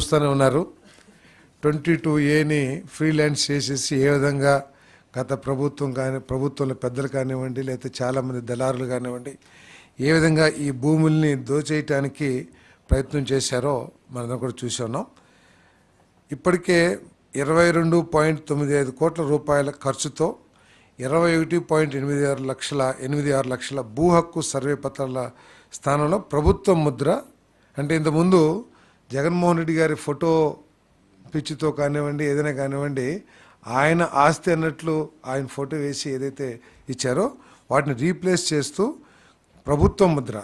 చూస్తూనే ఉన్నారు. 22A freelance చేసేసి ఏ విధంగా గత ప్రభుత్వంలో పెద్దలు కానివ్వండి, లేకపోతే చాలామంది దళారులు కానివ్వండి, ఏ విధంగా ఈ భూముల్ని దోచేయటానికి ప్రయత్నం చేశారో మనం కూడా చూసి ఉన్నాం. ఇప్పటికే 22.95 కోట్ల రూపాయల ఖర్చుతో 21.86 లక్షల భూ హక్కు సర్వే పత్రాల స్థానంలో ప్రభుత్వ ముద్ర, అంటే ఇంతకుముందు జగన్మోహన్ రెడ్డి గారి ఫోటో పిచ్చితో కానివ్వండి, ఏదైనా కానివ్వండి, ఆయన ఆస్తి అన్నట్లు ఆయన ఫోటో వేసి ఏదైతే ఇచ్చారో వాటిని రీప్లేస్ చేస్తూ ప్రభుత్వ ముద్ర,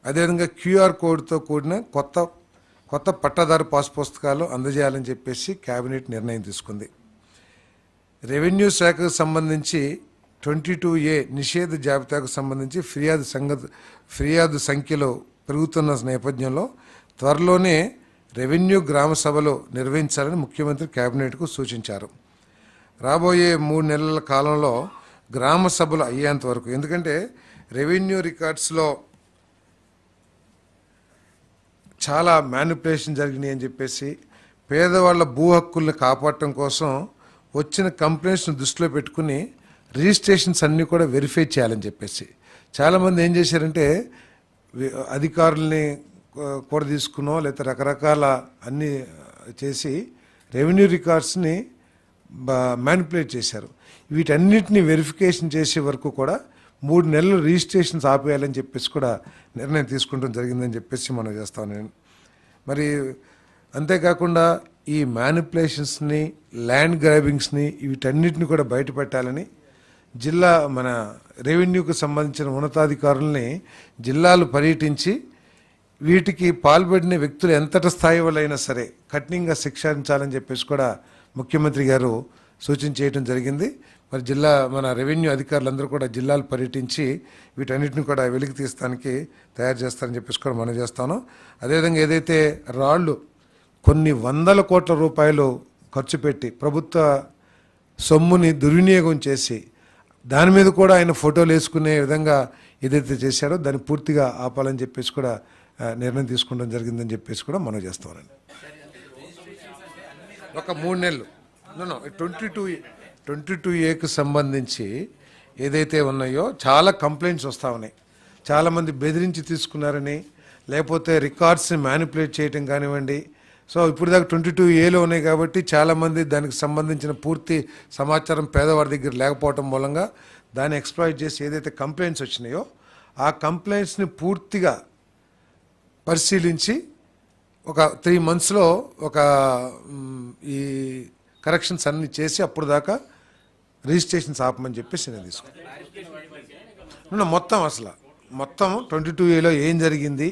అదేవిధంగా క్యూఆర్ కోడ్తో కూడిన కొత్త పట్టాదారు పాస్ పుస్తకాలు అందజేయాలని చెప్పేసి కేబినెట్ నిర్ణయం తీసుకుంది. రెవెన్యూ శాఖకు సంబంధించి 22A నిషేధ జాబితాకు సంబంధించి ఫిర్యాదు సంఖ్యలో పెరుగుతున్న నేపథ్యంలో త్వరలోనే రెవెన్యూ గ్రామ సభలు నిర్వహించాలని ముఖ్యమంత్రి కేబినెట్కు సూచించారు. రాబోయే 3 నెలల కాలంలో గ్రామ సభలు అయ్యేంత వరకు, ఎందుకంటే రెవెన్యూ రికార్డ్స్లో చాలా మ్యానిపులేషన్ జరిగినాయి అని చెప్పేసి, పేదవాళ్ళ భూ హక్కుల్ని కాపాడటం కోసం వచ్చిన కంప్లైంట్స్ను దృష్టిలో పెట్టుకుని రిజిస్ట్రేషన్స్ అన్నీ కూడా వెరిఫై చేయాలని చెప్పేసి చాలామంది ఏం చేశారంటే అధికారుల్ని కూడా తీసుకున్నో లేకపోతే రకరకాల అన్నీ చేసి రెవెన్యూ రికార్డ్స్ని మ్యానిపులేట్ చేశారు. వీటన్నిటిని వెరిఫికేషన్ చేసే వరకు కూడా 3 నెలలు రిజిస్ట్రేషన్స్ ఆపేయాలని చెప్పేసి కూడా నిర్ణయం తీసుకుంటం జరిగిందని చెప్పేసి మనం చేస్తాను నేను. మరి అంతేకాకుండా ఈ మ్యానిపులేషన్స్ని, ల్యాండ్ గ్రాబింగ్స్ని, వీటన్నిటిని కూడా బయటపెట్టాలని మన రెవెన్యూకు సంబంధించిన ఉన్నతాధికారుల్ని జిల్లాలు పర్యటించి వీటికి పాల్పడిన వ్యక్తులు ఎంతటి స్థాయి వాళ్ళైనా సరే కఠినంగా శిక్షించాలని చెప్పేసి కూడా ముఖ్యమంత్రి గారు సూచన చేయడం జరిగింది. మరి మన రెవెన్యూ అధికారులందరూ కూడా జిల్లాలు పర్యటించి వీటన్నిటిని కూడా వెలికి తీస్తానికి తయారు చేస్తారని చెప్పేసి కూడా మనం చేస్తాను. అదేవిధంగా ఏదైతే రాళ్ళు కొన్ని వందల కోట్ల రూపాయలు ఖర్చు పెట్టి ప్రభుత్వ సొమ్ముని దుర్వినియోగం చేసి దాని మీద కూడా ఆయన ఫోటోలు వేసుకునే విధంగా ఏదైతే చేశారో దాన్ని పూర్తిగా ఆపాలని చెప్పేసి కూడా నిర్ణయం తీసుకోవడం జరిగిందని చెప్పేసి కూడా మనం చేస్తామండి. ఒక 3 నెలలు 22Aకు సంబంధించి ఏదైతే ఉన్నాయో చాలా కంప్లైంట్స్ వస్తూ ఉన్నాయి. చాలామంది బెదిరించి తీసుకున్నారని, లేకపోతే రికార్డ్స్ని మ్యానిపులేట్ చేయటం కానివ్వండి. సో ఇప్పుడు దాకా 22Aలో ఉన్నాయి కాబట్టి చాలామంది దానికి సంబంధించిన పూర్తి సమాచారం పేదవాడి దగ్గర లేకపోవటం మూలంగా దాన్ని ఎక్స్ప్లాయిట్ చేసి ఏదైతే కంప్లైంట్స్ వచ్చినాయో ఆ కంప్లైంట్స్ని పూర్తిగా పరిశీలించి ఒక 3 monthsలో ఈ కరెక్షన్స్ అన్ని చేసి అప్పుడు దాకా రిజిస్ట్రేషన్స్ ఆపమని చెప్పేసి నేను తీసుకున్నాను. మొత్తం 22Aలో ఏం జరిగింది,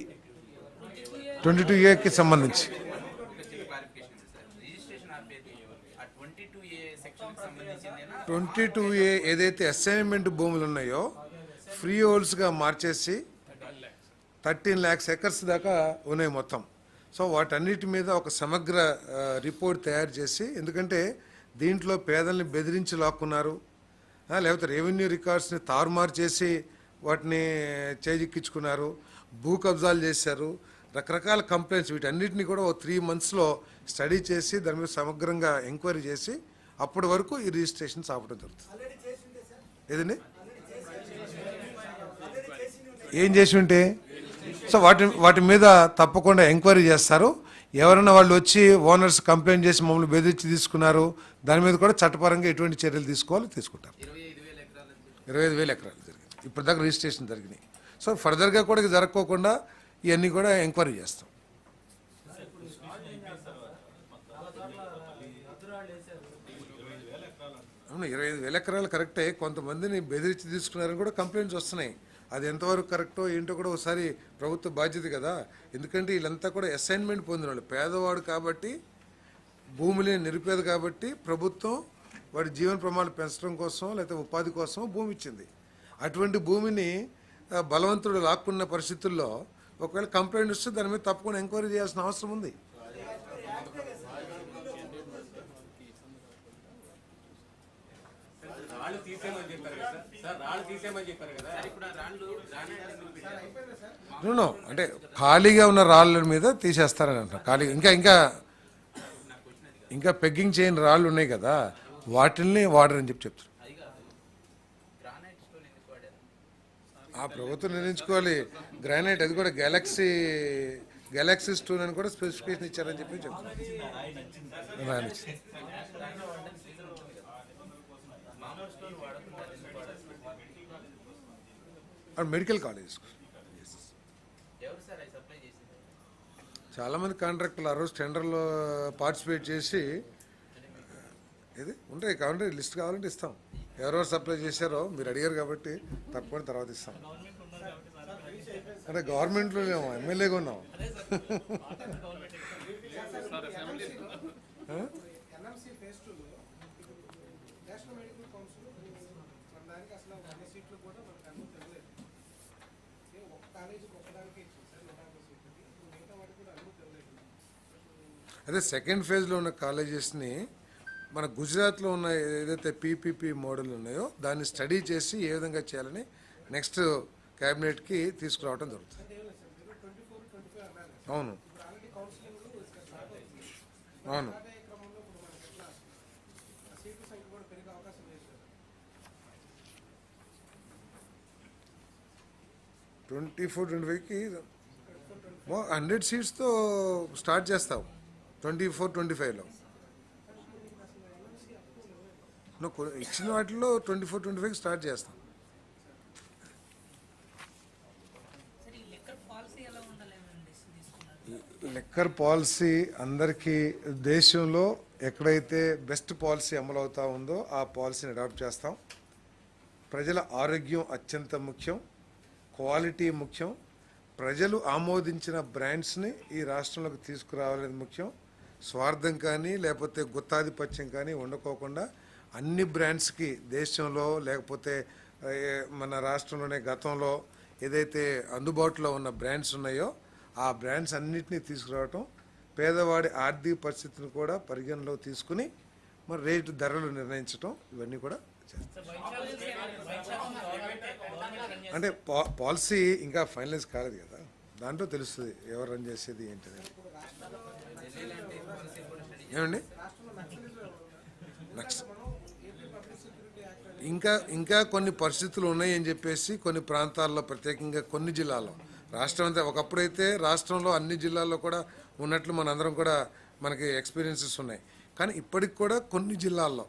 22Aకి సంబంధించి 22A ఏదైతే అసైన్మెంట్ భూములు ఉన్నాయో ఫ్రీ హోల్డ్స్గా మార్చేసి 13 lakhs acres దాకా ఉన్నాయి మొత్తం. సో వాటన్నిటి మీద ఒక సమగ్ర రిపోర్ట్ తయారు చేసి, ఎందుకంటే దీంట్లో పేదల్ని బెదిరించి లాక్కున్నారు, లేకపోతే రెవెన్యూ రికార్డ్స్ని తారుమారు చేసి వాటిని చేజిక్కించుకున్నారు, భూ కబ్జాలు చేశారు, రకరకాల కంప్లైంట్స్, వీటన్నిటిని కూడా 3 monthsలో స్టడీ చేసి దాని మీద సమగ్రంగా ఎంక్వైరీ చేసి అప్పటి వరకు ఈ రిజిస్ట్రేషన్స్ ఆపడం జరుగుతుంది. ఏదండి ఏం చేసి ఉంటే సో వాటి మీద తప్పకుండా ఎంక్వైరీ చేస్తారు. ఎవరైనా వాళ్ళు వచ్చి ఓనర్స్ కంప్లైంట్ చేసి మమ్మల్ని బెదిరించి తీసుకున్నారు, దాని మీద కూడా చట్టపరంగా ఎటువంటి చర్యలు తీసుకుంటారు. 25,000 ఎకరాలు జరిగింది ఇప్పుడు దాకా రిజిస్ట్రేషన్ జరిగినాయి. సో ఫర్దర్గా కూడా జరగకోకుండా ఇవన్నీ కూడా ఎంక్వైరీ చేస్తాం. అవును, 25,000 ఎకరాలు కరెక్టే. కొంతమందిని బెదిరించి తీసుకున్నారని కూడా కంప్లైంట్స్ వస్తున్నాయి. అది ఎంతవరకు కరెక్టో ఏంటో కూడా ఒకసారి ప్రభుత్వ బాధ్యత కదా. ఎందుకంటే వీళ్ళంతా కూడా అసైన్మెంట్ పొందిన వాళ్ళు, పేదవాడు కాబట్టి, భూమిని నిరుపేద కాబట్టి ప్రభుత్వం వాడి జీవన ప్రమాణాలు పెంచడం కోసం లేకపోతే ఉపాధి కోసం భూమి ఇచ్చింది. అటువంటి భూమిని బలవంతుడు లాక్కున్న పరిస్థితుల్లో ఒకవేళ కంప్లైంట్ వస్తే దాని మీద తప్పకుండా ఎంక్వైరీ చేయాల్సిన అవసరం ఉంది. రాళ్ళు తీసేయమని చెప్పారు కదా సార్, రాళ్ళు తీసేయమని చెప్పారు కదా. నో అంటే ఖాళీగా ఉన్న రాళ్ళ మీద తీసేస్తారని అంటారు. ఖాళీ ఇంకా ఇంకా ఇంకా పెగ్గింగ్ చేయని రాళ్ళు ఉన్నాయి కదా, వాటిల్ని వాడరని చెప్తారు. ఆ ప్రభుత్వం నిర్ణయించుకోవాలి. గ్రానైట్ అది కూడా గెలాక్సీ స్టోన్ అని కూడా స్పెసిఫికేషన్ ఇచ్చారని చెప్పి చెప్తారు. రానిచ్చి మెడికల్ కాలేజెస్ చాలామంది కాంట్రాక్టర్లు ఆ రోజు టెండర్లో పార్టిసిపేట్ చేసి ఇది ఉంటాయి కావాలంటే లిస్ట్ కావాలంటే ఇస్తాం. ఎవరెవరు సప్లై చేశారో మీరు అడిగారు కాబట్టి తప్పకుండా తర్వాత ఇస్తాం. అంటే గవర్నమెంట్లో లేము, ఎమ్మెల్యేగా ఉన్నాం. అదే సెకండ్ ఫేజ్లో ఉన్న కాలేజెస్ని మన గుజరాత్లో ఉన్న ఏదైతే పీపీపీ మోడల్ ఉన్నాయో దాన్ని స్టడీ చేసి ఏ విధంగా చేయాలని నెక్స్ట్ క్యాబినెట్కి తీసుకురావడం జరుగుతుంది. అవును అవును 24-25కి 100 సీట్స్తో స్టార్ట్ చేస్తావు. 24-25లో నువ్వు ఇచ్చిన వాటిలో 24-25కి స్టార్ట్ చేస్తాం. లిక్కర్ పాలసీ అందరికీ దేశంలో ఎక్కడైతే బెస్ట్ పాలసీ అమలు అవుతా ఉందో ఆ పాలసీని అడాప్ట్ చేస్తాం. ప్రజల ఆరోగ్యం అత్యంత ముఖ్యం, క్వాలిటీ ముఖ్యం, ప్రజలు ఆమోదించిన బ్రాండ్స్ని ఈ రాష్ట్రంలోకి తీసుకురావాలనేది ముఖ్యం. స్వార్థం కానీ లేకపోతే గుత్తాధిపత్యం కానీ ఉండకోకుండా అన్ని బ్రాండ్స్కి దేశంలో లేకపోతే మన రాష్ట్రంలోనే గతంలో ఏదైతే అందుబాటులో ఉన్న బ్రాండ్స్ ఉన్నాయో ఆ బ్రాండ్స్ అన్నిటినీ తీసుకురావటం, పేదవాడి ఆర్థిక పరిస్థితిని కూడా పరిగణలో తీసుకుని మరి రేటు ధరలు నిర్ణయించడం, ఇవన్నీ కూడా చేస్తాం. అంటే పాలసీ ఇంకా ఫైనలైజ్ కాలేదు కదా, దాంట్లో తెలుస్తుంది ఎవరు రన్ చేసేది ఏంటిది. ఏమండి ఇంకా కొన్ని పరిస్థితులు ఉన్నాయి అని చెప్పేసి కొన్ని ప్రాంతాల్లో ప్రత్యేకంగా కొన్ని జిల్లాల్లో, రాష్ట్రం అంతా ఒకప్పుడైతే రాష్ట్రంలో అన్ని జిల్లాల్లో కూడా ఉన్నట్లు మనందరం కూడా మనకి ఎక్స్పీరియన్సెస్ ఉన్నాయి. కానీ ఇప్పటికి కూడా కొన్ని జిల్లాల్లో